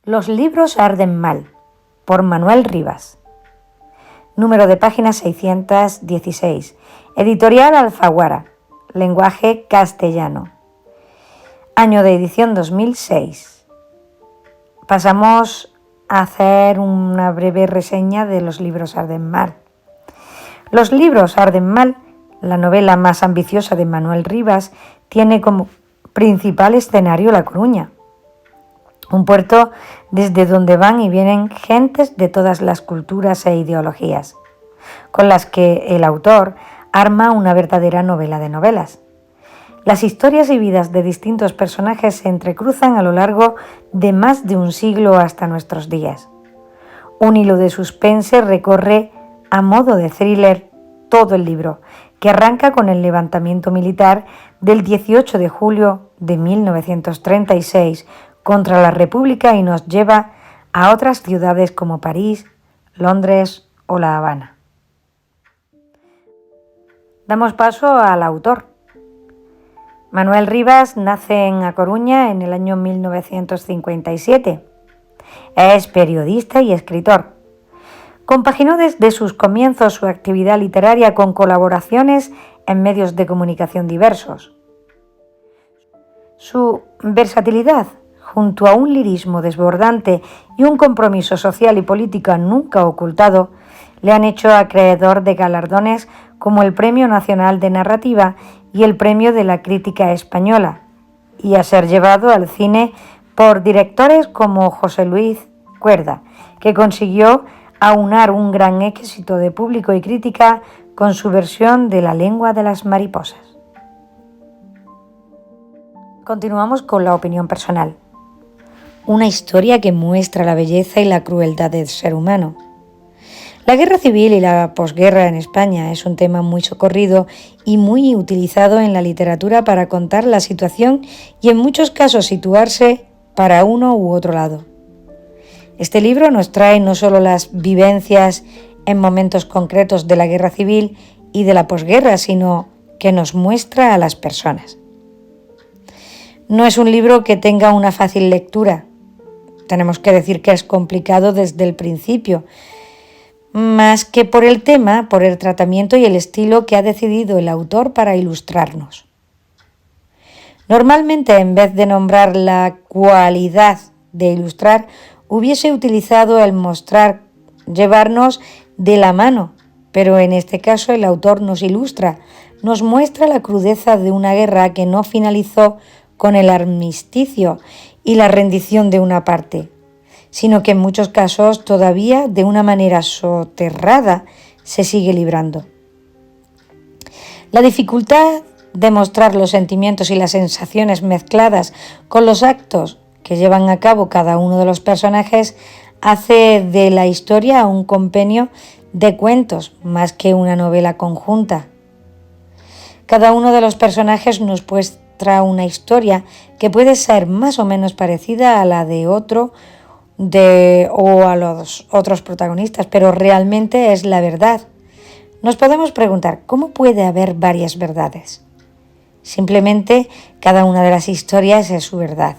Los libros arden mal, por Manuel Rivas. Número de página 616. Editorial Alfaguara. Lenguaje castellano. Año de edición 2006. Pasamos a hacer una breve reseña de Los libros arden mal. Los libros arden mal, la novela más ambiciosa de Manuel Rivas, tiene como principal escenario La Coruña, un puerto desde donde van y vienen gentes de todas las culturas e ideologías, con las que el autor arma una verdadera novela de novelas. Las historias y vidas de distintos personajes se entrecruzan a lo largo de más de un siglo hasta nuestros días. Un hilo de suspense recorre a modo de thriller todo el libro, que arranca con el levantamiento militar del 18 de julio de 1936 contra la República y nos lleva a otras ciudades como París, Londres o La Habana. Damos paso al autor. Manuel Rivas nace en A Coruña en el año 1957. Es periodista y escritor. Compaginó desde sus comienzos su actividad literaria con colaboraciones en medios de comunicación diversos. Su versatilidad, junto a un lirismo desbordante y un compromiso social y político nunca ocultado, le han hecho acreedor de galardones como el Premio Nacional de Narrativa y el Premio de la Crítica Española, y a ser llevado al cine por directores como José Luis Cuerda, que consiguió aunar un gran éxito de público y crítica con su versión de La lengua de las mariposas. Continuamos con la opinión personal. Una historia que muestra la belleza y la crueldad del ser humano. La guerra civil y la posguerra en España es un tema muy socorrido y muy utilizado en la literatura para contar la situación y en muchos casos situarse para uno u otro lado. Este libro nos trae no solo las vivencias en momentos concretos de la guerra civil y de la posguerra, sino que nos muestra a las personas. No es un libro que tenga una fácil lectura. Tenemos que decir que es complicado desde el principio, más que por el tema, por el tratamiento y el estilo que ha decidido el autor para ilustrarnos. Normalmente, en vez de nombrar la cualidad de ilustrar, hubiese utilizado el mostrar, llevarnos de la mano, pero en este caso el autor nos ilustra, nos muestra la crudeza de una guerra que no finalizó con el armisticio y la rendición de una parte, sino que en muchos casos todavía de una manera soterrada se sigue librando. La dificultad de mostrar los sentimientos y las sensaciones mezcladas con los actos que llevan a cabo cada uno de los personajes hace de la historia un compendio de cuentos más que una novela conjunta. Cada uno de los personajes nos muestra una historia que puede ser más o menos parecida a la de otro o a los otros protagonistas, pero realmente es la verdad. Nos podemos preguntar, ¿cómo puede haber varias verdades? Simplemente cada una de las historias es su verdad.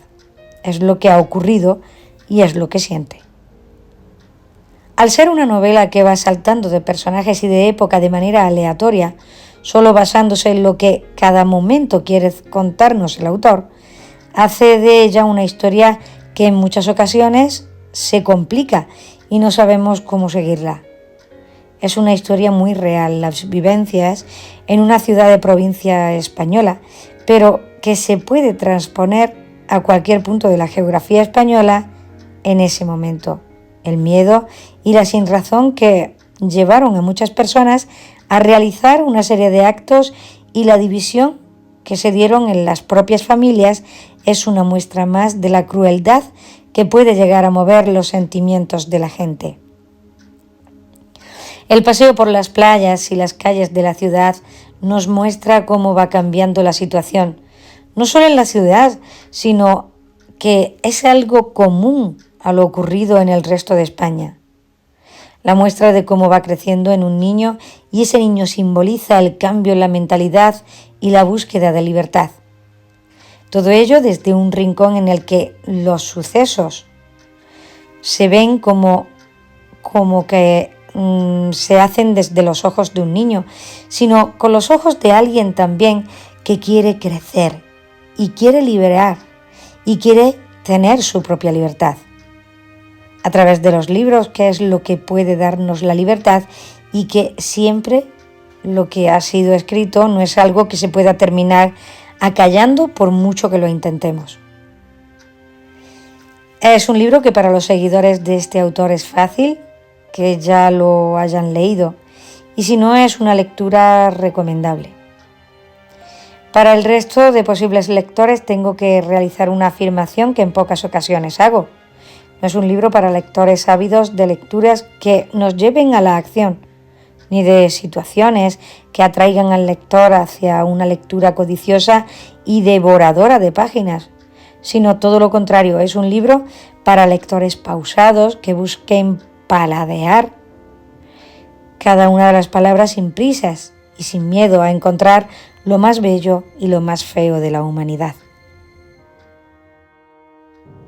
Es lo que ha ocurrido y es lo que siente. Al ser una novela que va saltando de personajes y de época de manera aleatoria, solo basándose en lo que cada momento quiere contarnos el autor, hace de ella una historia que en muchas ocasiones se complica y no sabemos cómo seguirla. Es una historia muy real, las vivencias en una ciudad de provincia española, pero que se puede transponer a cualquier punto de la geografía española en ese momento. El miedo y la sinrazón que llevaron a muchas personas a realizar una serie de actos y la división que se dieron en las propias familias es una muestra más de la crueldad que puede llegar a mover los sentimientos de la gente. El paseo por las playas y las calles de la ciudad nos muestra cómo va cambiando la situación, no solo en la ciudad, sino que es algo común a lo ocurrido en el resto de España. La muestra de cómo va creciendo en un niño y ese niño simboliza el cambio en la mentalidad y la búsqueda de libertad. Todo ello desde un rincón en el que los sucesos se ven como que se hacen desde los ojos de un niño, sino con los ojos de alguien también que quiere crecer y quiere liberar y quiere tener su propia libertad. A través de los libros, que es lo que puede darnos la libertad, y que siempre lo que ha sido escrito no es algo que se pueda terminar acallando por mucho que lo intentemos. Es un libro que para los seguidores de este autor es fácil, que ya lo hayan leído, y si no, es una lectura recomendable. Para el resto de posibles lectores tengo que realizar una afirmación que en pocas ocasiones hago. No es un libro para lectores ávidos de lecturas que nos lleven a la acción, ni de situaciones que atraigan al lector hacia una lectura codiciosa y devoradora de páginas, sino todo lo contrario, es un libro para lectores pausados que busquen paladear cada una de las palabras sin prisas y sin miedo a encontrar lo más bello y lo más feo de la humanidad.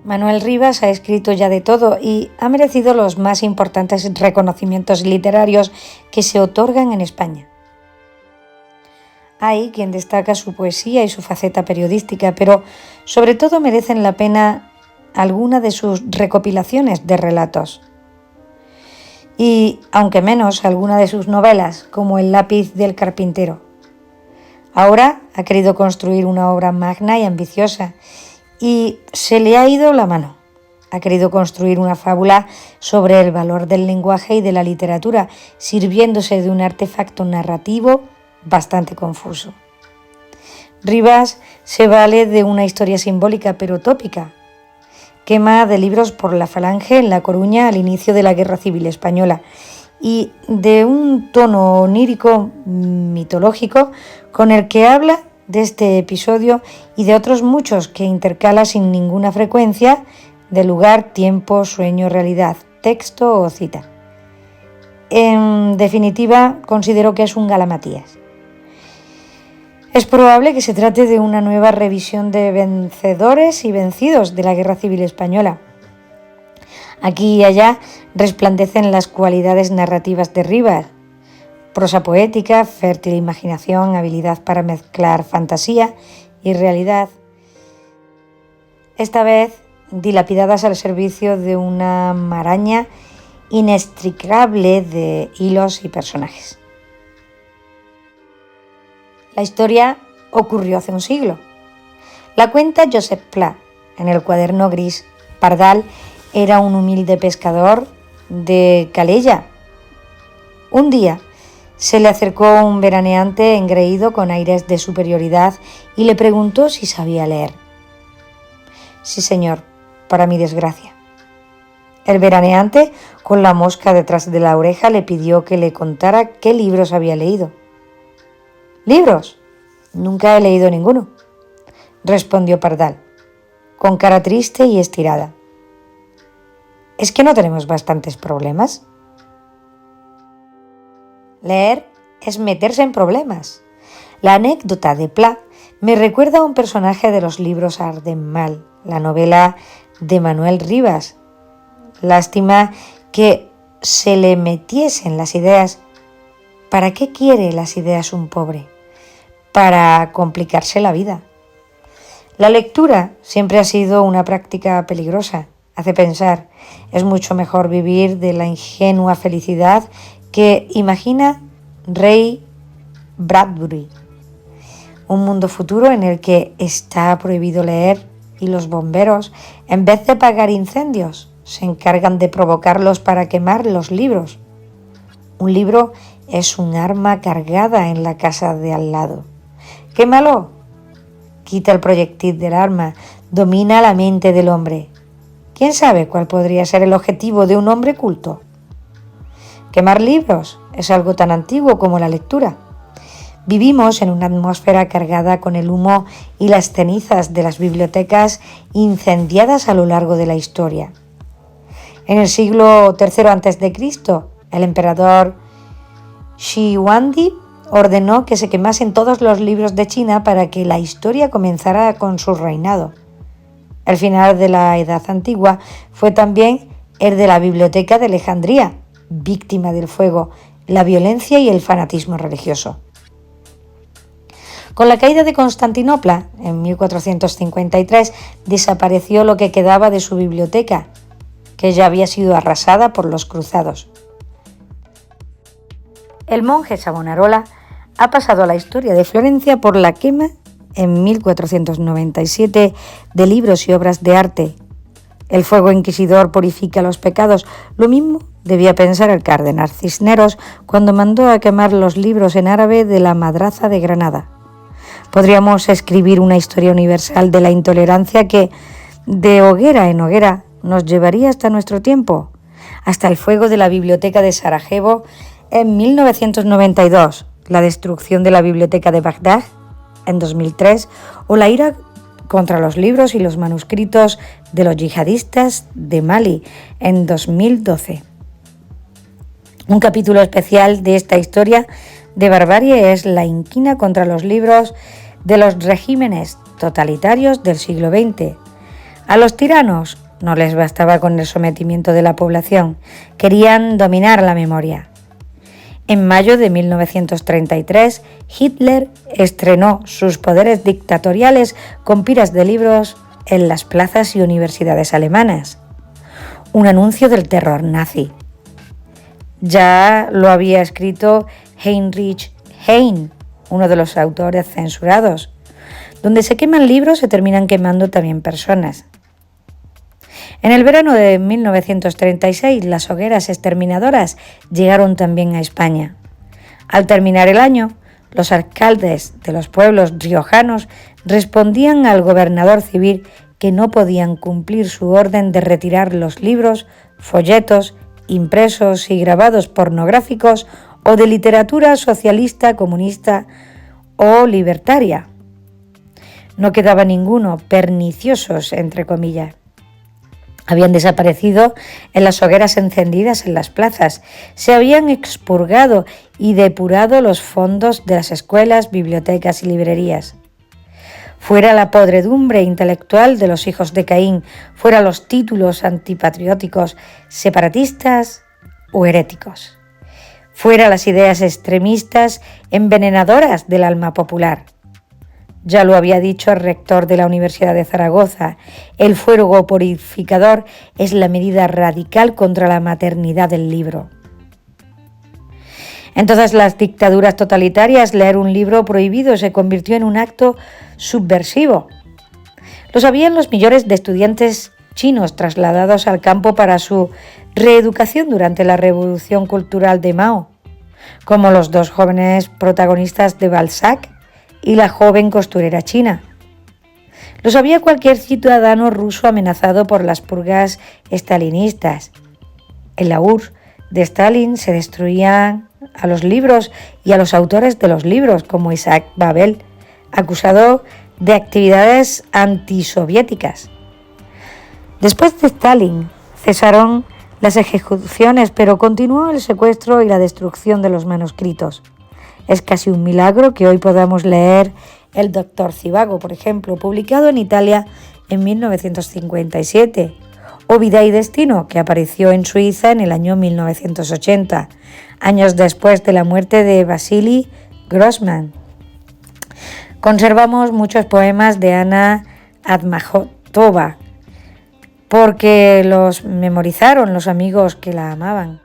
Manuel Rivas ha escrito ya de todo y ha merecido los más importantes reconocimientos literarios que se otorgan en España. Hay quien destaca su poesía y su faceta periodística, pero sobre todo merecen la pena alguna de sus recopilaciones de relatos. Y, aunque menos, alguna de sus novelas, como El lápiz del carpintero. Ahora ha querido construir una obra magna y ambiciosa, y se le ha ido la mano. Ha querido construir una fábula sobre el valor del lenguaje y de la literatura, sirviéndose de un artefacto narrativo bastante confuso. Rivas se vale de una historia simbólica pero tópica. Quema de libros por la Falange en La Coruña al inicio de la Guerra Civil Española y de un tono onírico mitológico con el que habla de este episodio y de otros muchos que intercala sin ninguna frecuencia de lugar, tiempo, sueño, realidad, texto o cita. En definitiva, considero que es un galamatías. Es probable que se trate de una nueva revisión de vencedores y vencidos de la Guerra Civil Española. Aquí y allá resplandecen las cualidades narrativas de Rivas: prosa poética, fértil imaginación, habilidad para mezclar fantasía y realidad, esta vez dilapidadas al servicio de una maraña inextricable de hilos y personajes. La historia ocurrió hace un siglo. La cuenta Josep Pla en el cuaderno gris. Pardal era un humilde pescador de Calella. Un día se le acercó un veraneante engreído con aires de superioridad y le preguntó si sabía leer. Sí, señor, para mi desgracia. El veraneante, con la mosca detrás de la oreja, le pidió que le contara qué libros había leído. ¿Libros? Nunca he leído ninguno, respondió Pardal, con cara triste y estirada. ¿Es que no tenemos bastantes problemas? Leer es meterse en problemas. La anécdota de Pla me recuerda a un personaje de los libros Arden Mal, la novela de Manuel Rivas. Lástima que se le metiesen las ideas. ¿Para qué quiere las ideas un pobre? Para complicarse la vida. La lectura siempre ha sido una práctica peligrosa. Hace pensar, es mucho mejor vivir de la ingenua felicidad que imagina Ray Bradbury. Un mundo futuro en el que está prohibido leer y los bomberos, en vez de apagar incendios, se encargan de provocarlos para quemar los libros. Un libro es un arma cargada en la casa de al lado. ¡Quémalo! Quita el proyectil del arma, domina la mente del hombre. ¿Quién sabe cuál podría ser el objetivo de un hombre culto? Quemar libros es algo tan antiguo como la lectura. Vivimos en una atmósfera cargada con el humo y las cenizas de las bibliotecas incendiadas a lo largo de la historia. En el siglo III a.C., el emperador Shi Huangdi ordenó que se quemasen todos los libros de China para que la historia comenzara con su reinado. El final de la Edad Antigua fue también el de la Biblioteca de Alejandría, víctima del fuego, la violencia y el fanatismo religioso. Con la caída de Constantinopla, en 1453, desapareció lo que quedaba de su biblioteca, que ya había sido arrasada por los cruzados. El monje Savonarola ha pasado a la historia de Florencia por la quema en 1497 de libros y obras de arte. El fuego inquisidor purifica los pecados. Lo mismo debía pensar el cardenal Cisneros cuando mandó a quemar los libros en árabe de la Madraza de Granada. Podríamos escribir una historia universal de la intolerancia que, de hoguera en hoguera, nos llevaría hasta nuestro tiempo, hasta el fuego de la biblioteca de Sarajevo en 1992, la destrucción de la biblioteca de Bagdad en 2003 o la ira contra los libros y los manuscritos de los yihadistas de Mali en 2012. Un capítulo especial de esta historia de barbarie es la inquina contra los libros de los regímenes totalitarios del siglo XX. A los tiranos no les bastaba con el sometimiento de la población, querían dominar la memoria. En mayo de 1933, Hitler estrenó sus poderes dictatoriales con piras de libros en las plazas y universidades alemanas. Un anuncio del terror nazi. Ya lo había escrito Heinrich Heine, uno de los autores censurados. Donde se queman libros se terminan quemando también personas. En el verano de 1936, las hogueras exterminadoras llegaron también a España. Al terminar el año, los alcaldes de los pueblos riojanos respondían al gobernador civil que no podían cumplir su orden de retirar los libros, folletos, impresos y grabados pornográficos o de literatura socialista, comunista o libertaria. No quedaba ninguno, perniciosos, entre comillas. Habían desaparecido en las hogueras encendidas en las plazas, se habían expurgado y depurado los fondos de las escuelas, bibliotecas y librerías. Fuera la podredumbre intelectual de los hijos de Caín, fuera los títulos antipatrióticos, separatistas o heréticos. Fuera las ideas extremistas envenenadoras del alma popular. Ya lo había dicho el rector de la Universidad de Zaragoza, el fuego purificador es la medida radical contra la maternidad del libro. En todas las dictaduras totalitarias, leer un libro prohibido se convirtió en un acto subversivo. Lo sabían los millones de estudiantes chinos trasladados al campo para su reeducación durante la Revolución Cultural de Mao, como los dos jóvenes protagonistas de Balzac y la joven costurera china. Lo sabía cualquier ciudadano ruso amenazado por las purgas estalinistas. En la URSS de Stalin se destruían a los libros y a los autores de los libros, como Isaac Babel, acusado de actividades antisoviéticas. Después de Stalin cesaron las ejecuciones, pero continuó el secuestro y la destrucción de los manuscritos. Es casi un milagro que hoy podamos leer El Doctor Zhivago, por ejemplo, publicado en Italia en 1957, o Vida y Destino, que apareció en Suiza en el año 1980, años después de la muerte de Vasily Grossman. Conservamos muchos poemas de Ana Akhmatova, porque los memorizaron los amigos que la amaban,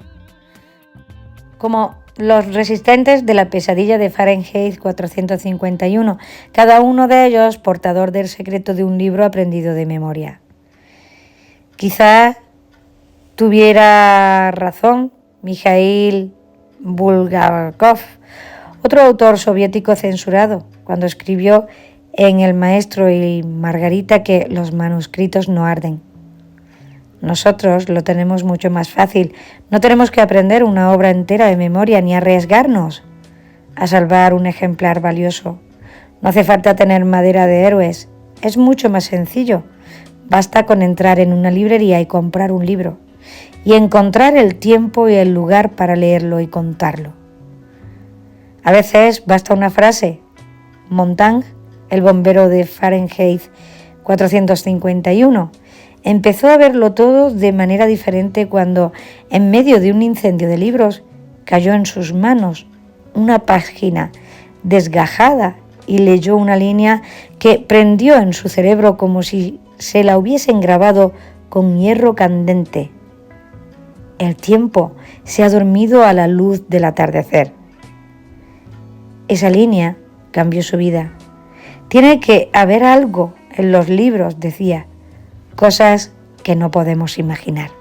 como Los resistentes de la pesadilla de Fahrenheit 451, cada uno de ellos portador del secreto de un libro aprendido de memoria. Quizá tuviera razón Mikhail Bulgakov, otro autor soviético censurado, cuando escribió en El Maestro y Margarita que los manuscritos no arden. Nosotros lo tenemos mucho más fácil. No tenemos que aprender una obra entera de memoria ni arriesgarnos a salvar un ejemplar valioso. No hace falta tener madera de héroes. Es mucho más sencillo. Basta con entrar en una librería y comprar un libro y encontrar el tiempo y el lugar para leerlo y contarlo. A veces basta una frase. Montand, el bombero de Fahrenheit 451, Empezó a verlo todo de manera diferente cuando, en medio de un incendio de libros, cayó en sus manos una página desgajada y leyó una línea que prendió en su cerebro como si se la hubiesen grabado con hierro candente. El tiempo se ha dormido a la luz del atardecer. Esa línea cambió su vida. Tiene que haber algo en los libros, decía, cosas que no podemos imaginar.